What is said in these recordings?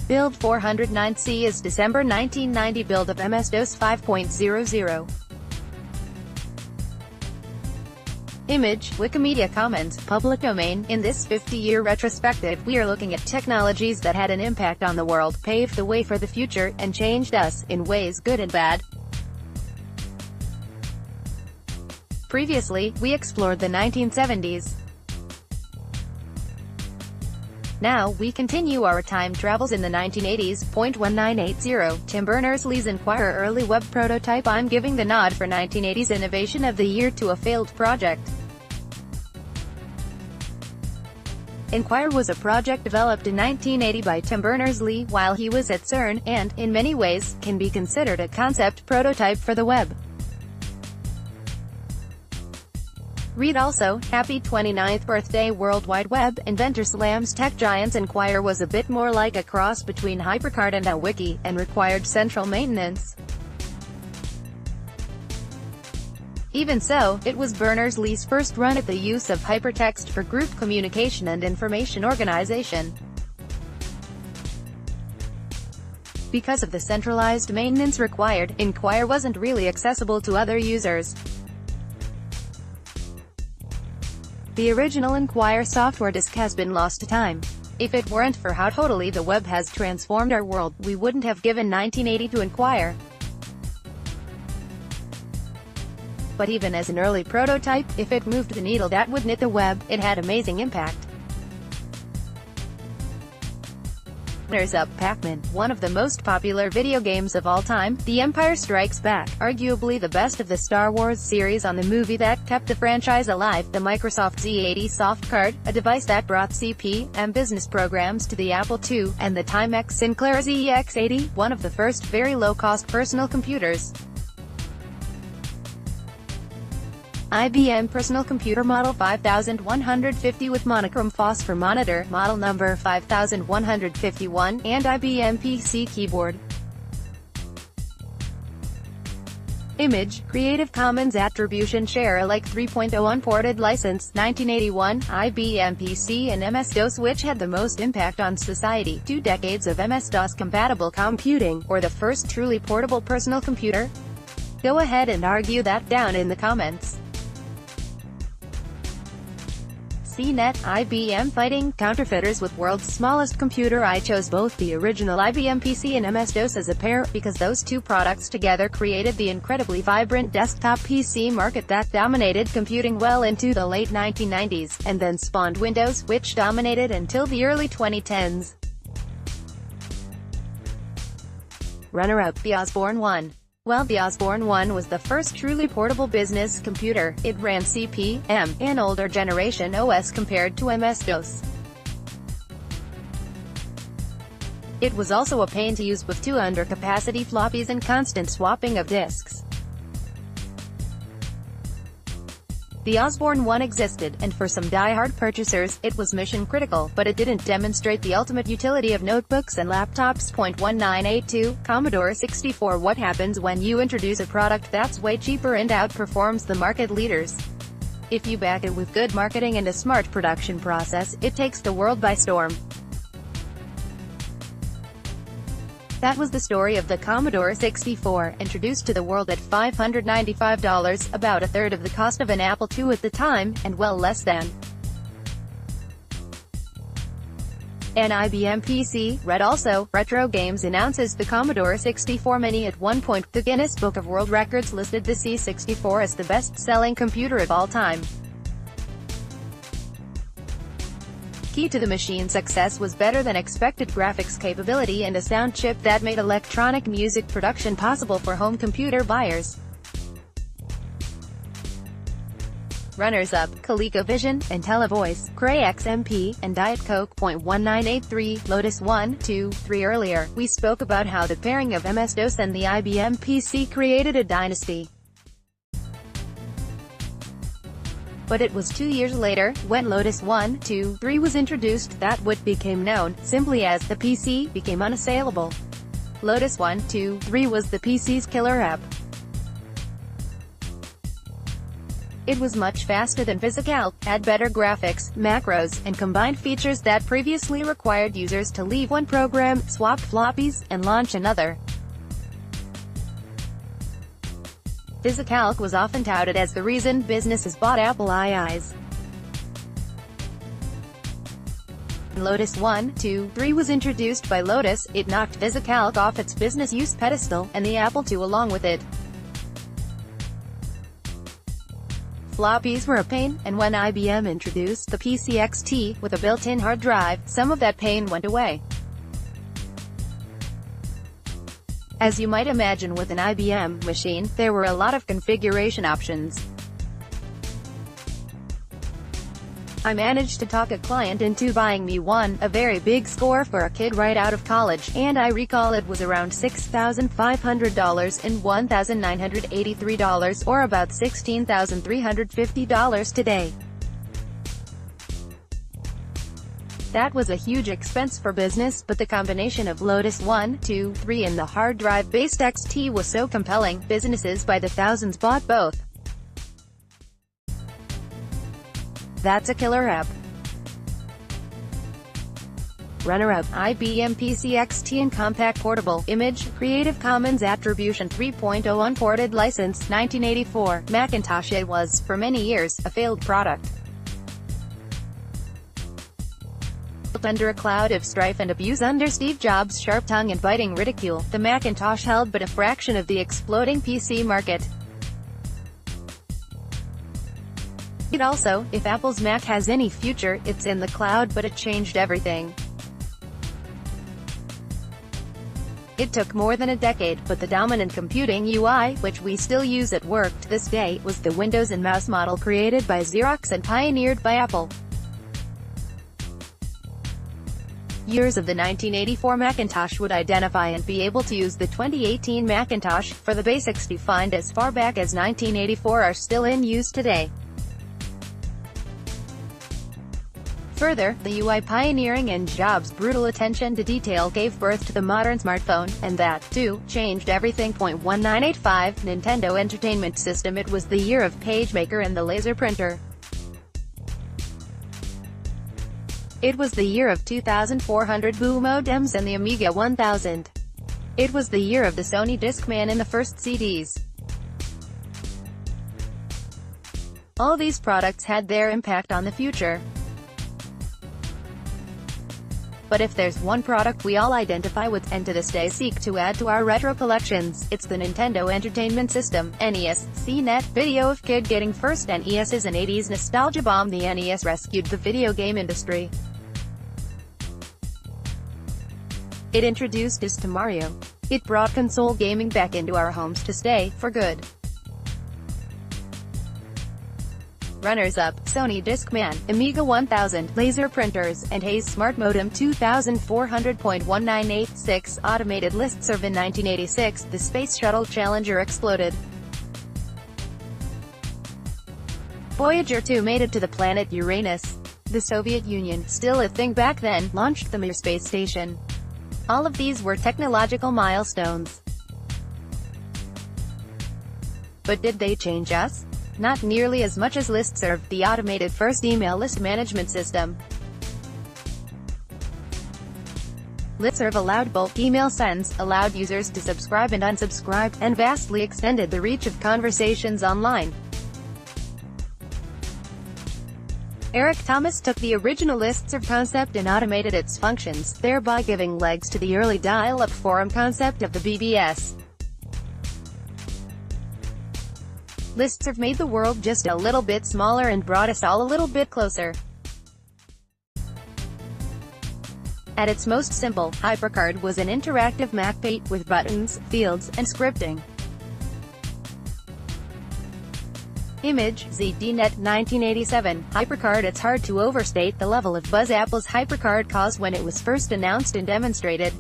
Build 409C is December 1990 build of MS-DOS 5.00. Image, Wikimedia Commons, public domain. In this 50-year retrospective, we are looking at technologies that had an impact on the world, paved the way for the future, and changed us, in ways good and bad. Previously, we explored the 1970s. Now, we continue our time travels in the 1980s. 1980, Tim Berners-Lee's ENQUIRE early web prototype. I'm giving the nod for 1980s innovation of the year to a failed project. ENQUIRE was a project developed in 1980 by Tim Berners-Lee while he was at CERN, and, in many ways, can be considered a concept prototype for the web. Read also, Happy 29th Birthday World Wide Web, Inventor slams tech giants. ENQUIRE was a bit more like a cross between HyperCard and a wiki, and required central maintenance. Even so, it was Berners-Lee's first run at the use of hypertext for group communication and information organization. Because of the centralized maintenance required, ENQUIRE wasn't really accessible to other users. The original ENQUIRE software disk has been lost to time. If it weren't for how totally the web has transformed our world, we wouldn't have given 1980 to ENQUIRE. But even as an early prototype, if it moved the needle that would knit the web, it had amazing impact. Runners up, Pac-Man, one of the most popular video games of all time, The Empire Strikes Back, arguably the best of the Star Wars series on the movie that kept the franchise alive, the Microsoft Z80 soft card, a device that brought CP/M business programs to the Apple II, and the Timex Sinclair ZX80, one of the first very low-cost personal computers. IBM Personal Computer Model 5150 with monochrome phosphor monitor, model number 5151, and IBM PC keyboard. Image, Creative Commons Attribution Share Alike 3.0 Unported License, 1981, IBM PC and MS-DOS. Which had the most impact on society? 2 decades of MS-DOS compatible computing, or the first truly portable personal computer? Go ahead and argue that down in the comments. CNET, IBM fighting counterfeiters with world's smallest computer. I chose both the original IBM PC and MS-DOS as a pair, because those two products together created the incredibly vibrant desktop PC market that dominated computing well into the late 1990s, and then spawned Windows, which dominated until the early 2010s. Runner-up, the Osborne 1. Well, the Osborne 1 was the first truly portable business computer. It ran CP/M, an older generation OS compared to MS-DOS. It was also a pain to use with 2 under-capacity floppies and constant swapping of disks. The Osborne 1 existed, and for some die-hard purchasers, it was mission-critical, but it didn't demonstrate the ultimate utility of notebooks and laptops. 1982, Commodore 64. What happens when you introduce a product that's way cheaper and outperforms the market leaders? If you back it with good marketing and a smart production process, it takes the world by storm. That was the story of the Commodore 64, introduced to the world at $595, about a third of the cost of an Apple II at the time, and well less than an IBM PC. Read also, Retro Games announces the Commodore 64 Mini at one point. The Guinness Book of World Records listed the C64 as the best-selling computer of all time. Key to the machine's success was better-than-expected graphics capability and a sound chip that made electronic music production possible for home computer buyers. Runners-up, ColecoVision, IntelliVoice, Cray XMP, and Diet Coke. 1983, Lotus 1, 2, 3. Earlier, we spoke about how the pairing of MS-DOS and the IBM PC created a dynasty. But it was 2 years later, when Lotus 1, 2, 3 was introduced, that what became known, simply as the PC, became unassailable. Lotus 1, 2, 3 was the PC's killer app. It was much faster than VisiCalc, had better graphics, macros, and combined features that previously required users to leave one program, swap floppies, and launch another. VisiCalc was often touted as the reason businesses bought Apple IIs. When Lotus 1, 2, 3 was introduced by Lotus, it knocked VisiCalc off its business use pedestal, and the Apple II along with it. Floppies were a pain, and when IBM introduced the PCXT, with a built-in hard drive, some of that pain went away. As you might imagine with an IBM machine, there were a lot of configuration options. I managed to talk a client into buying me one, a very big score for a kid right out of college, and I recall it was around $6,500 and $1,983, or about $16,350 today. That was a huge expense for business, but the combination of Lotus 1, 2, 3 and the hard drive-based XT was so compelling, businesses by the thousands bought both. That's a killer app. Runner-up, IBM PCXT and Compact Portable, Image, Creative Commons Attribution 3.0 Unported License, 1984, Macintosh. It was, for many years, a failed product. Under a cloud of strife and abuse under Steve Jobs' sharp tongue and biting ridicule, the Macintosh held but a fraction of the exploding PC market. Also, if Apple's Mac has any future, it's in the cloud, but it changed everything. It took more than a decade, but the dominant computing UI, which we still use at work to this day, was the Windows and mouse model created by Xerox and pioneered by Apple. Users of the 1984 Macintosh would identify and be able to use the 2018 Macintosh, for the basics defined as far back as 1984 are still in use today. Further, the UI pioneering and Jobs' brutal attention to detail gave birth to the modern smartphone, and that, too, changed everything. 1985, Nintendo Entertainment System. It was the year of PageMaker and the laser printer. It was the year of 2400 BOO modems and the Amiga 1000. It was the year of the Sony Discman and the first CDs. All these products had their impact on the future. But if there's one product we all identify with, and to this day seek to add to our retro collections, it's the Nintendo Entertainment System, NES. CNET, video of kid getting first NES is an 80s nostalgia bomb. The NES rescued the video game industry. It introduced us to Mario. It brought console gaming back into our homes to stay, for good. Runners-up, Sony Discman, Amiga 1000, laser printers, and Hayes Smart Modem 2400.1986, automated listserv. In 1986, the Space Shuttle Challenger exploded. Voyager 2 made it to the planet Uranus. The Soviet Union, still a thing back then, launched the Mir space station. All of these were technological milestones. But did they change us? Not nearly as much as listserv, the automated first email list management system. Listserv allowed bulk email sends, allowed users to subscribe and unsubscribe, and vastly extended the reach of conversations online. Eric Thomas took the original listserv concept and automated its functions, thereby giving legs to the early dial-up forum concept of the BBS. Listserv made the world just a little bit smaller and brought us all a little bit closer. At its most simple, HyperCard was an interactive Mac page with buttons, fields, and scripting. Image, ZDNet, 1987, HyperCard. It's hard to overstate the level of buzz Apple's HyperCard caused when it was first announced and demonstrated.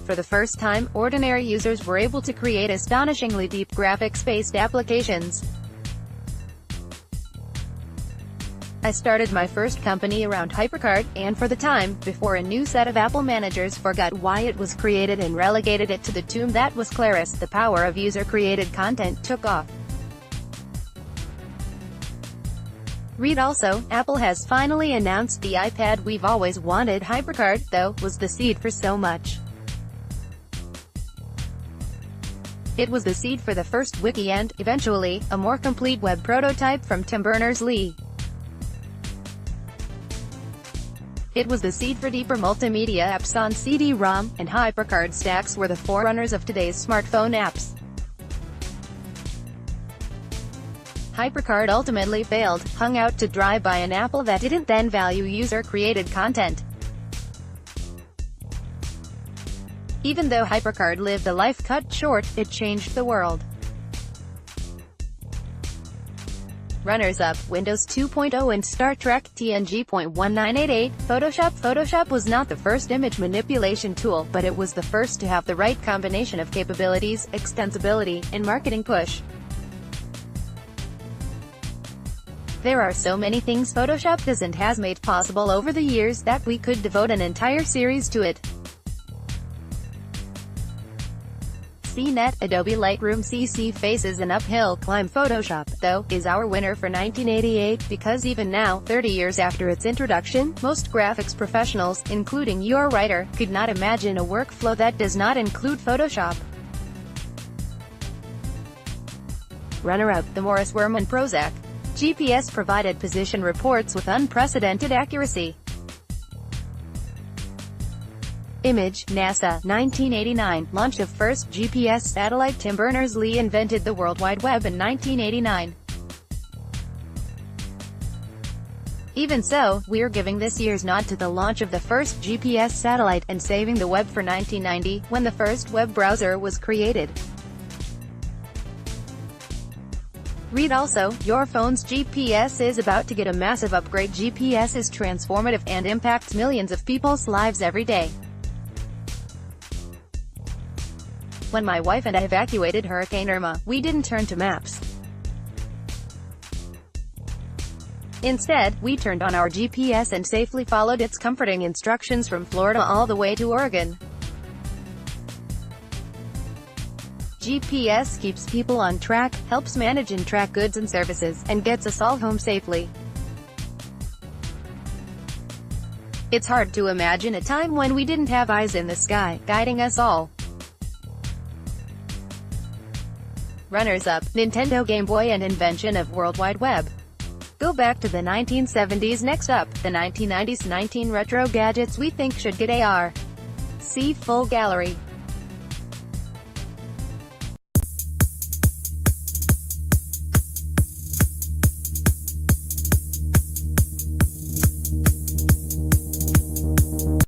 For the first time, ordinary users were able to create astonishingly deep graphics-based applications. I started my first company around HyperCard, and for the time, before a new set of Apple managers forgot why it was created and relegated it to the tomb that was Claris, the power of user-created content took off. Read also, Apple has finally announced the iPad we've always wanted. HyperCard, though, was the seed for so much. It was the seed for the first wiki and, eventually, a more complete web prototype from Tim Berners-Lee. It was the seed for deeper multimedia apps on CD-ROM, and HyperCard stacks were the forerunners of today's smartphone apps. HyperCard ultimately failed, hung out to dry by an Apple that didn't then value user-created content. Even though HyperCard lived a life cut short, it changed the world. Runners-up, Windows 2.0 and Star Trek, TNG.1988, Photoshop was not the first image manipulation tool, but it was the first to have the right combination of capabilities, extensibility, and marketing push. There are so many things Photoshop does and has made possible over the years that we could devote an entire series to it. CNET, Adobe Lightroom CC faces an uphill climb. Photoshop, though, is our winner for 1988, because even now, 30 years after its introduction, most graphics professionals, including your writer, could not imagine a workflow that does not include Photoshop. Runner-up, the Morris Worman Prozac. GPS-provided position reports with unprecedented accuracy. Image, NASA, 1989, launch of first GPS satellite. Tim Berners-Lee invented the World Wide Web in 1989. Even so, we're giving this year's nod to the launch of the first GPS satellite, and saving the web for 1990, when the first web browser was created. Read also, your phone's GPS is about to get a massive upgrade. GPS is transformative and impacts millions of people's lives every day. When my wife and I evacuated Hurricane Irma, we didn't turn to maps. Instead, we turned on our GPS and safely followed its comforting instructions from Florida all the way to Oregon. GPS keeps people on track, helps manage and track goods and services, and gets us all home safely. It's hard to imagine a time when we didn't have eyes in the sky, guiding us all. Runners-up, Nintendo Game Boy and invention of World Wide Web. Go back to the 1970s. Next up, the 1990s. 19 retro gadgets we think should get AR. See full gallery.